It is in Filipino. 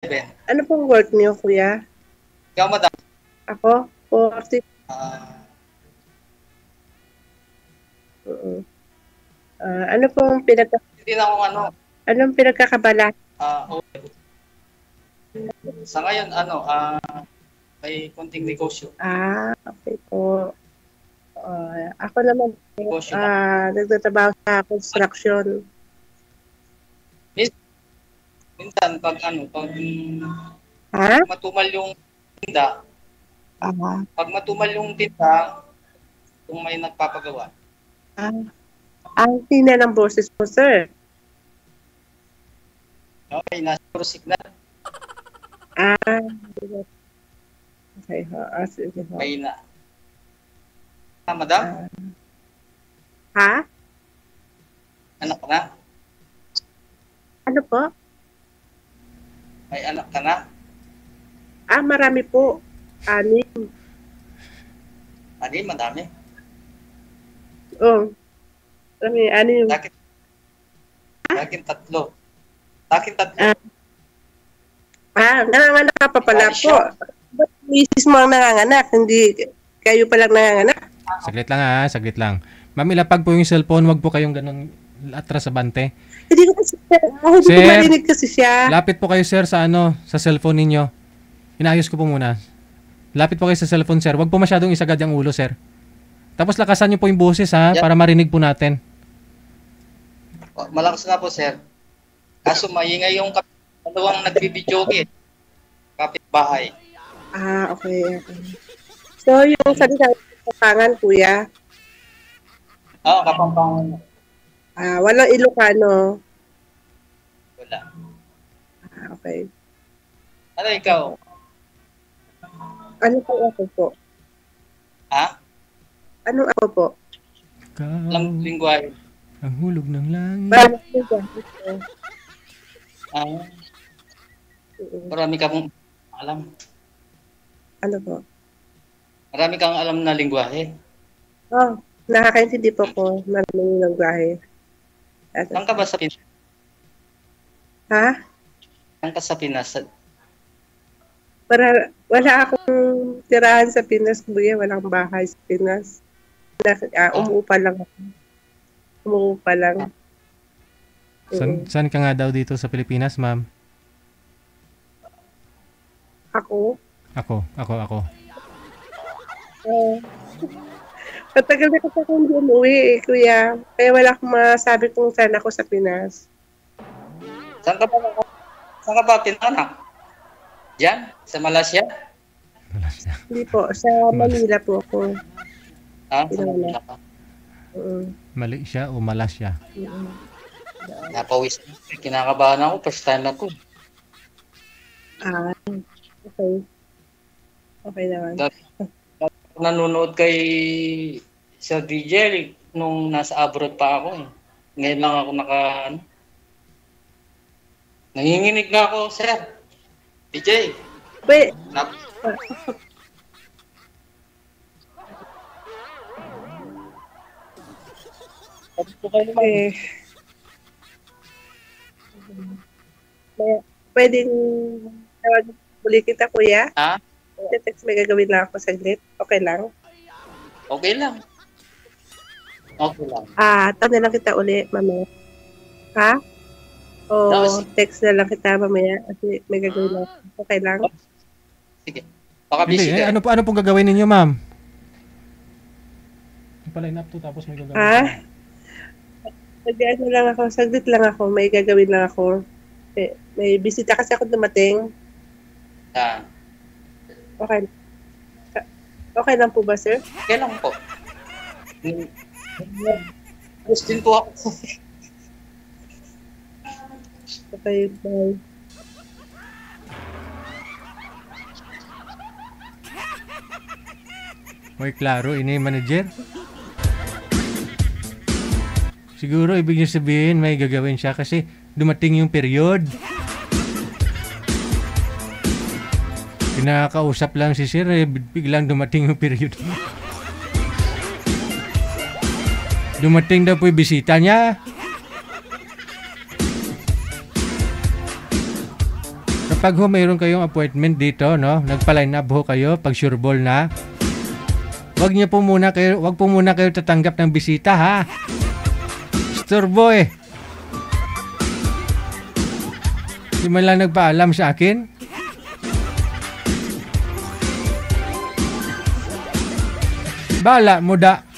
Ano pong work niyo, kuya? Ikaw, madam. Ako? 40. Ah, Oo. Ano pong hindi na akong ano. anong pinagkakabala? Okay. Sa ngayon, may konting negosyo. Okay po. Ako naman po, Negosyo lang. nagtatrabaho sa construction. Minsan, pag Ha? matumal yung tinda, Ah, kung may nagpapagawa. ah, ang tina ng boses mo, sir. Okay, nasa puro signal. Ah, okay ho. Sige ho. May na. Madam, Ha? anak ka na? Ano po? May anak ka na? Marami po. 6. Madami. Oh, marami. 6. Dakin tatlo. Dakin tatlo. Nanganganak ka pa pala po. Ba't misis mo ang nanganganak? Hindi kayo palang nanganganak? Saglit lang. Ma'am, ilapag po yung cellphone, wag po kayong ganun atras sa bante. Hindi ko kasi, hindi ko Sir, marinig kasi siya. lapit po kayo sir sa sa cellphone ninyo. Inayos ko po muna. Lapit po kayo sa cellphone sir, wag po masyadong isagad yung ulo sir. Tapos lakasan niyo po yung boses ha, Yeah. para marinig po natin. Malakas na po, sir. Kaso maingay yung dalawang nagbibidyoke. Kapitbahay. Okay. So, yung salita ng Kapampangan, kuya, Oo, Kapampangan. walang Ilocano. Wala. Okay. Ano ikaw? Ano po ako po? Ha? Ano ako po? Alam lingwahe. Ang hulog ng langit. Paano po dyan? Ah, marami kang alam. Ano po? Marami kang alam na lingwahe. Nakakaintindi po ko. Maraming langwahe. Saan ka ba sa Pinas? Ha? Saan ka sa Pinas? Wala akong tirahan sa Pinas, kuya. Walang bahay sa Pinas. Umuupa lang ako. Umuupa lang. Saan ka nga daw dito sa Pilipinas, ma'am? Ako? Ako. Matagal na kasi akong hindi umuwi, kuya. Kaya wala akong masabi kung saan ako sa Pinas. Saan ka ba pinanak? Diyan? Sa Malaysia? Hindi po. Sa Manila po ako. Ha? Pinanganak. Mali siya o malas siya? Napawis. Kinakabahan ako. First time ako. Okay. Okay naman. Nanonood kay Sir DJ nung nasa abroad pa ako eh. Ngayon lang ako nanginginig na ako, sir. DJ. Wait. Okay. Pwedeng tawag muli kita, kuya? Ha? Text, may gagawin lang ako saglit. Okay lang? Okay lang. Okay lang. Tawag na lang kita uli, mamaya. Ha? O text na lang kita mamaya kasi may gagawin lang. Okay lang? Sige. Baka busy Hindi, ka. ano pong gagawin ninyo, ma'am? Pa-line up to tapos may gagawin. Ano lang ako, saglit lang ako, may gagawin lang ako. May bisita kasi ako dumating. Okay. Okay lang po ba, sir? Okay lang po. Gusto din po ako. Okay, bye. Hoy, klaro, ini manager. Siguro ibig niya sabihin may gagawin siya kasi dumating yung period. Pinakausap lang si Sir biglang dumating yung period. Dumating daw po yung bisita niya. Kapag ho mayroon kayong appointment dito, no, nagpa-line up ho kayo pag sure ball na. Wag po muna kayo tatanggap ng bisita, ha. Istorbo eh. Di man lang nagpaalam sa akin. Bala mo da.